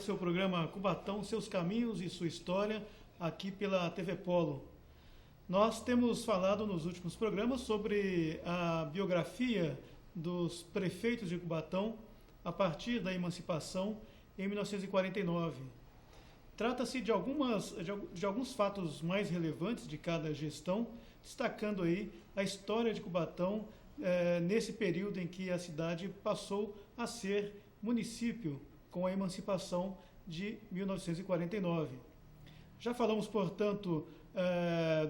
seu programa Cubatão, seus caminhos e sua história, aqui pela TV Polo. Nós temos falado nos últimos programas sobre a biografia dos prefeitos de Cubatão a partir da emancipação em 1949. Trata-se de alguns fatos mais relevantes de cada gestão, destacando aí a história de Cubatão nesse período em que a cidade passou a ser município com a emancipação de 1949. Já falamos, portanto,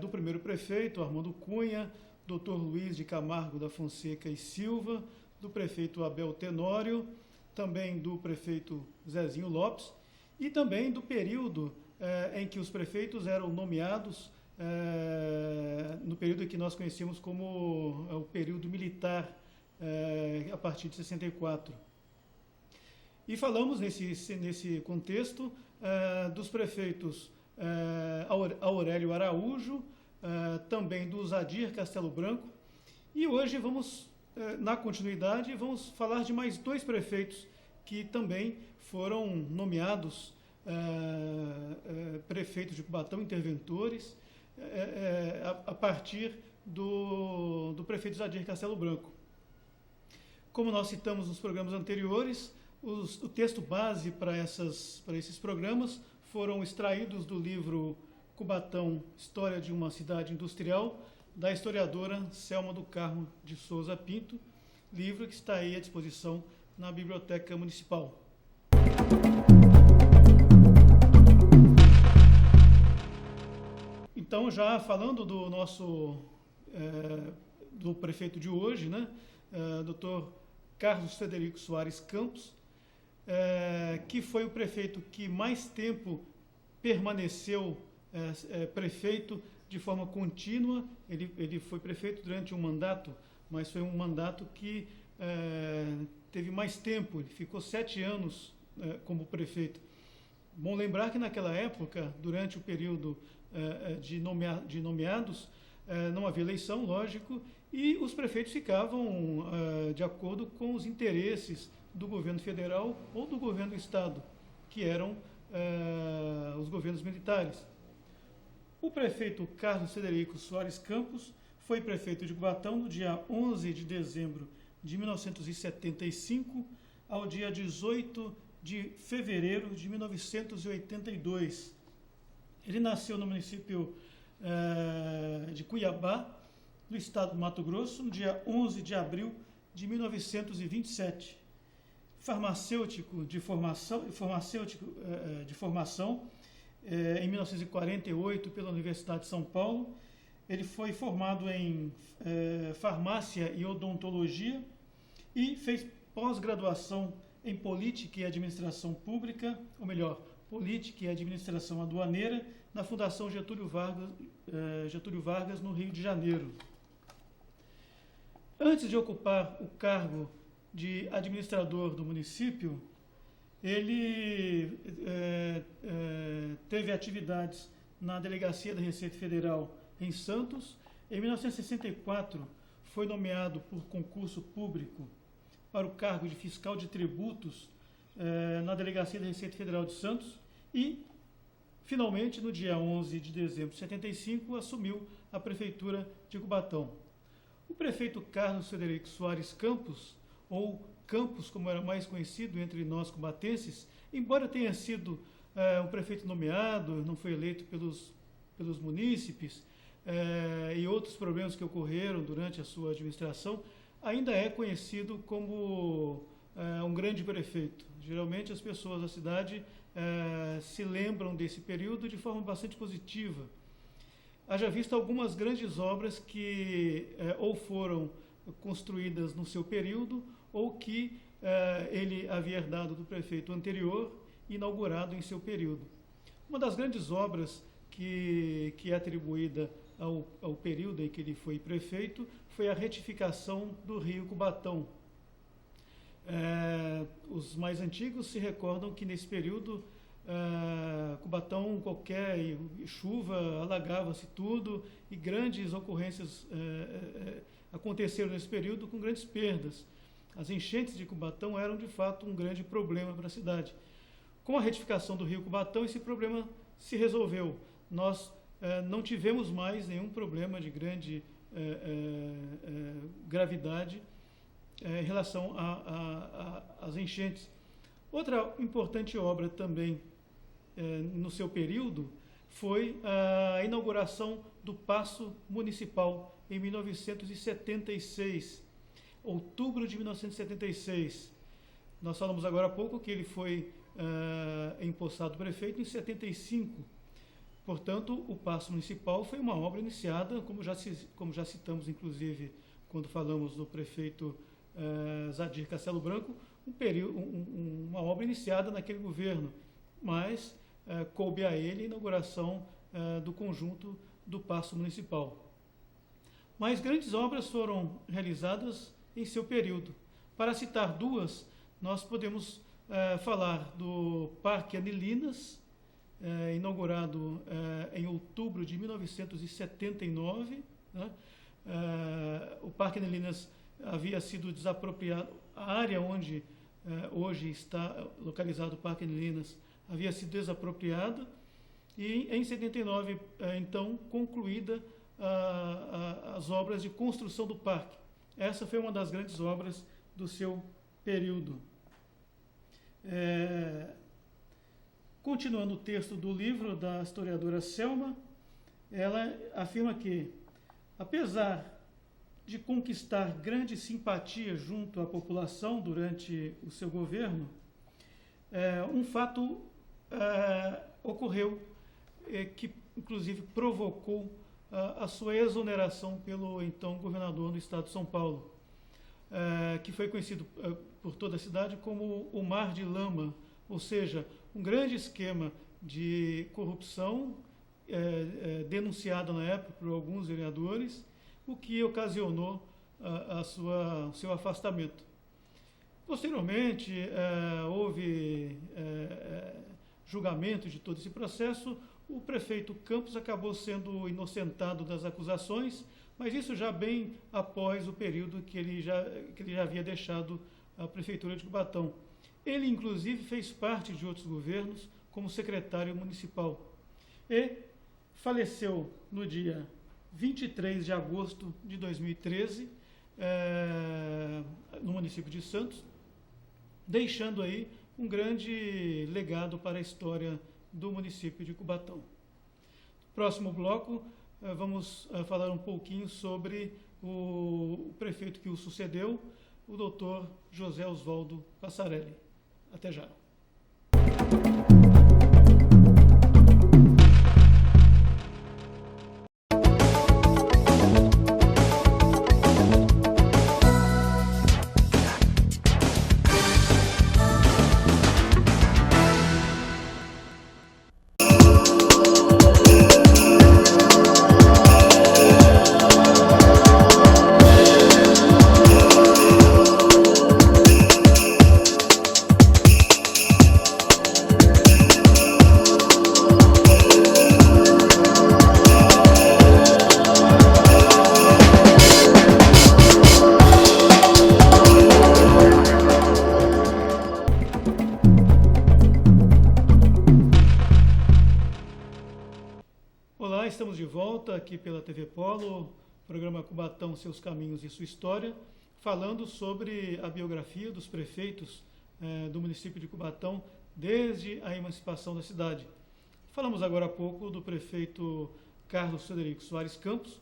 do primeiro prefeito, Armando Cunha, Dr. Luiz de Camargo da Fonseca e Silva, do prefeito Abel Tenório, também do prefeito Zezinho Lopes, e também do período em que os prefeitos eram nomeados, no período que nós conhecemos como o período militar, a partir de 64. E falamos nesse contexto dos prefeitos Aurélio Araújo, também do Zadir Castelo Branco, e hoje na continuidade, vamos falar de mais dois prefeitos que também foram nomeados prefeitos de Cubatão, interventores, a partir do prefeito Zadir Castelo Branco. Como nós citamos nos programas anteriores, o texto base para esses programas foram extraídos do livro Cubatão, História de uma Cidade Industrial, da historiadora Selma do Carmo de Souza Pinto, livro que está aí à disposição na Biblioteca Municipal. Então, já falando do do prefeito de hoje, né, Dr. Carlos Frederico Soares Campos, que foi o prefeito que mais tempo permaneceu prefeito de forma contínua. Ele foi prefeito durante um mandato, mas foi um mandato que teve mais tempo, ele ficou 7 anos como prefeito. Bom lembrar que naquela época, durante o período de nomeados, não havia eleição, lógico, e os prefeitos ficavam de acordo com os interesses do governo federal ou do governo do estado, que eram os governos militares. O prefeito Carlos Frederico Soares Campos foi prefeito de Cubatão no dia 11 de dezembro de 1975 ao dia 18 de fevereiro de 1982. Ele nasceu no município de Cuiabá, no estado do Mato Grosso, no dia 11 de abril de 1927. Farmacêutico de formação, em 1948 pela Universidade de São Paulo. Ele foi formado em farmácia e odontologia e fez pós-graduação em política e administração pública, ou melhor, política e administração aduaneira, na Fundação Getúlio Vargas, no Rio de Janeiro. Antes de ocupar o cargo de administrador do município, ele teve atividades na Delegacia da Receita Federal em Santos. Em 1964, foi nomeado por concurso público para o cargo de fiscal de tributos na Delegacia da Receita Federal de Santos e, finalmente, no dia 11 de dezembro de 75, assumiu a Prefeitura de Cubatão. O prefeito Carlos Frederico Soares Campos, ou Campos, como era mais conhecido entre nós cubatenses, embora tenha sido um prefeito nomeado, não foi eleito pelos munícipes, e outros problemas que ocorreram durante a sua administração, ainda é conhecido como um grande prefeito. Geralmente as pessoas da cidade se lembram desse período de forma bastante positiva. Haja visto algumas grandes obras que ou foram construídas no seu período ou que ele havia herdado do prefeito anterior, inaugurado em seu período. Uma das grandes obras que é atribuída ao período em que ele foi prefeito foi a retificação do rio Cubatão. Os mais antigos se recordam que nesse período Cubatão, qualquer chuva, alagava-se tudo e grandes ocorrências aconteceram nesse período com grandes perdas. As enchentes de Cubatão eram de fato um grande problema para a cidade. Com a retificação do rio Cubatão, esse problema se resolveu. Nós não tivemos mais nenhum problema de grande gravidade em relação às enchentes. Outra importante obra também no seu período foi a inauguração do Paço Municipal em 1976, outubro de 1976. Nós falamos agora há pouco que ele foi empossado prefeito em 75. Portanto, o Paço Municipal foi uma obra iniciada, como já citamos, inclusive, quando falamos do prefeito Zadir Castelo Branco, uma obra iniciada naquele governo, mas coube a ele a inauguração do conjunto do Paço Municipal. Mas grandes obras foram realizadas em seu período. Para citar duas, nós podemos falar do Parque Anilinas, inaugurado em outubro de 1979. Né? O Parque Anilinas havia sido desapropriado, a área onde hoje está localizado o Parque Anilinas havia sido desapropriada e em 79, então, concluída as obras de construção do parque. Essa foi uma das grandes obras do seu período. Continuando o texto do livro da historiadora Selma, ela afirma que, apesar de conquistar grande simpatia junto à população durante o seu governo, um fato ocorreu que, inclusive, provocou a sua exoneração pelo então governador do estado de São Paulo, que foi conhecido por toda a cidade como o Mar de Lama, ou seja, um grande esquema de corrupção denunciado na época por alguns vereadores, o que ocasionou o seu afastamento. Posteriormente, houve julgamento de todo esse processo. O prefeito Campos acabou sendo inocentado das acusações, mas isso já bem após o período que ele já havia deixado a prefeitura de Cubatão. Ele, inclusive, fez parte de outros governos como secretário municipal e faleceu no dia 23 de agosto de 2013, no município de Santos, deixando aí um grande legado para a história do município de Cubatão. Próximo bloco, vamos falar um pouquinho sobre o prefeito que o sucedeu, o doutor José Oswaldo Passarelli. Até já. Olá, estamos de volta aqui pela TV Polo, programa Cubatão, Seus Caminhos e Sua História, falando sobre a biografia dos prefeitos do município de Cubatão desde a emancipação da cidade. Falamos agora há pouco do prefeito Carlos Frederico Soares Campos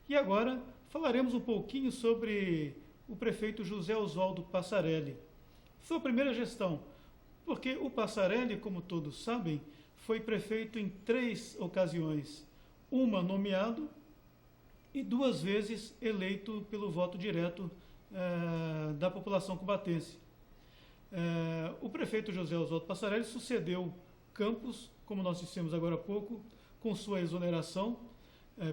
e agora falaremos um pouquinho sobre o prefeito José Oswaldo Passarelli. Sua primeira gestão, porque o Passarelli, como todos sabem, foi prefeito em 3 ocasiões, uma nomeado e 2 vezes eleito pelo voto direto da população cubatense. O prefeito José Oswaldo Passarelli sucedeu Campos, como nós dissemos agora há pouco, com sua exoneração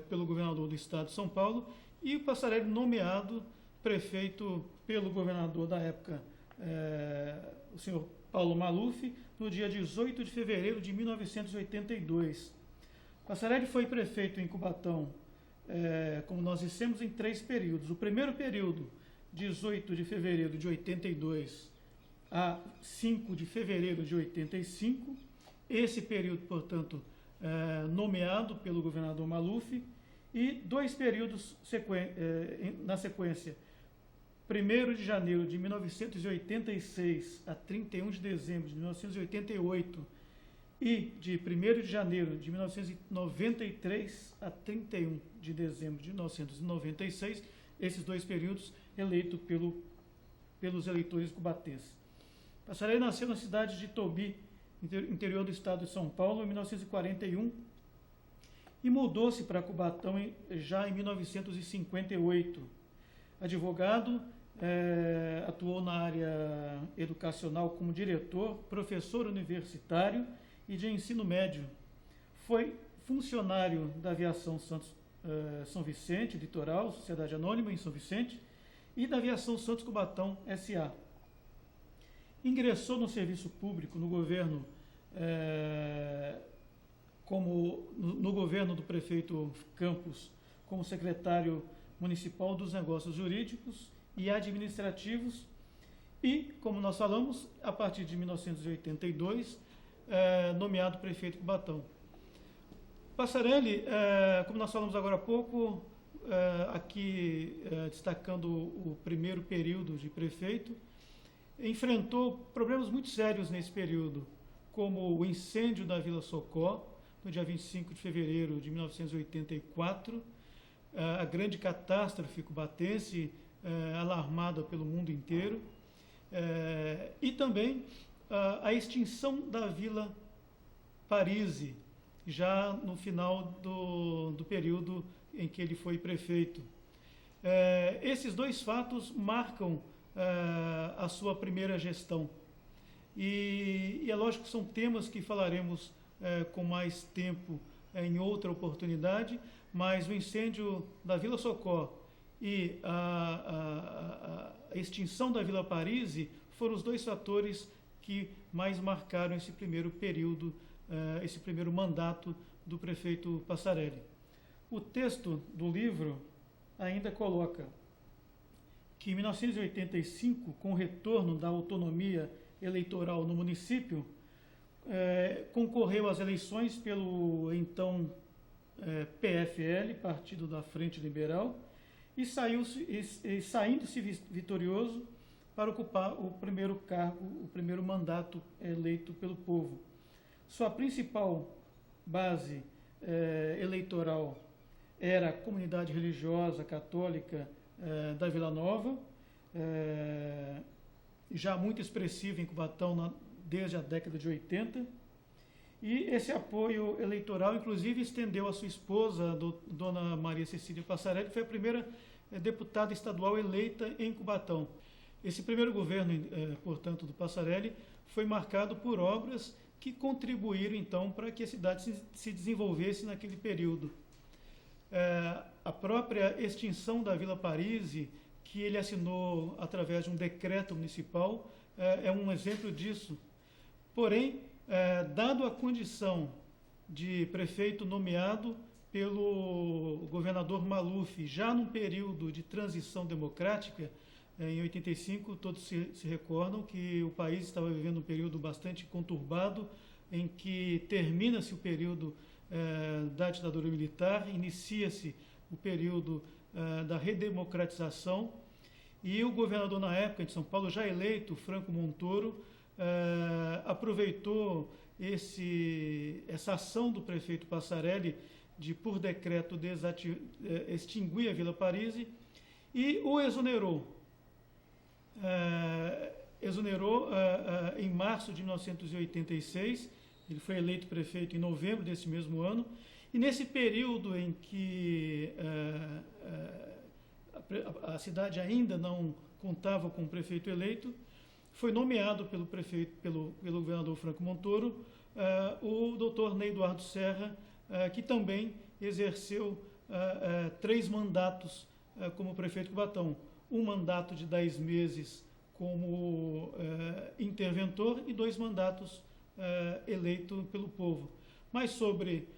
pelo governador do estado de São Paulo, e o Passarelli nomeado prefeito pelo governador da época, o senhor Paulo Maluf, no dia 18 de fevereiro de 1982. Passarelli foi prefeito em Cubatão, como nós dissemos, em 3 períodos. O primeiro período, 18 de fevereiro de 82 a 5 de fevereiro de 85. Esse período, portanto, nomeado pelo governador Maluf, e 2 períodos na sequência, 1º de janeiro de 1986 a 31 de dezembro de 1988 e de 1º de janeiro de 1993 a 31 de dezembro de 1996, esses 2 períodos eleito pelos eleitores cubatenses. Passarelli nasceu na cidade de Tobi, interior do estado de São Paulo, em 1941 e mudou-se para Cubatão já em 1958. Advogado, atuou na área educacional como diretor, professor universitário e de ensino médio. Foi funcionário da Aviação São Vicente, Litoral, Sociedade Anônima em São Vicente, e da Aviação Santos Cubatão, S.A. Ingressou no serviço público no governo no governo do prefeito Campos como secretário municipal dos negócios jurídicos e administrativos e, como nós falamos, a partir de 1982, nomeado prefeito Cubatão. Passarelli, como nós falamos agora há pouco, aqui destacando o primeiro período de prefeito, enfrentou problemas muito sérios nesse período, como o incêndio da Vila Socó, no dia 25 de fevereiro de 1984, a grande catástrofe cubatense, alarmada pelo mundo inteiro, e também a extinção da Vila Parise, já no final do período em que ele foi prefeito. Esses 2 fatos marcam a sua primeira gestão. E é lógico que são temas que falaremos com mais tempo em outra oportunidade, mas o incêndio da Vila Socó e a extinção da Vila Parise foram os 2 fatores que mais marcaram esse primeiro período, esse primeiro mandato do prefeito Passarelli. O texto do livro ainda coloca que em 1985, com o retorno da autonomia eleitoral no município, concorreu às eleições pelo então PFL, Partido da Frente Liberal, e saindo-se vitorioso para ocupar o primeiro cargo, o primeiro mandato eleito pelo povo. Sua principal base eleitoral era a comunidade religiosa católica da Vila Nova, já muito expressiva em Cubatão desde a década de 80, e esse apoio eleitoral, inclusive, estendeu a sua esposa, Dona Maria Cecília Passarelli, que foi a primeira deputada estadual eleita em Cubatão. Esse primeiro governo, portanto, do Passarelli, foi marcado por obras que contribuíram, então, para que a cidade se desenvolvesse naquele período. A própria extinção da Vila Parise, que ele assinou através de um decreto municipal, é um exemplo disso. Porém, dado a condição de prefeito nomeado pelo governador Maluf, já num período de transição democrática, em 85, todos se recordam que o país estava vivendo um período bastante conturbado, em que termina-se o período da ditadura militar, inicia-se o período da redemocratização, e o governador na época de São Paulo, já eleito, Franco Montoro, aproveitou essa ação do prefeito Passarelli de, por decreto, extinguir a Vila Parise e o exonerou. Em março de 1986, ele foi eleito prefeito em novembro desse mesmo ano, e nesse período em que a cidade ainda não contava com um prefeito eleito, foi nomeado pelo governador Franco Montoro o doutor Ney Eduardo Serra, que também exerceu 3 mandatos como prefeito de Cubatão. Um mandato de 10 meses como interventor e 2 mandatos eleito pelo povo. Mas sobre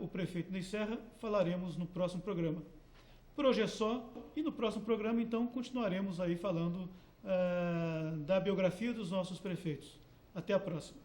o prefeito Ney Serra falaremos no próximo programa. Por hoje é só, e no próximo programa, então, continuaremos aí falando da biografia dos nossos prefeitos. Até a próxima.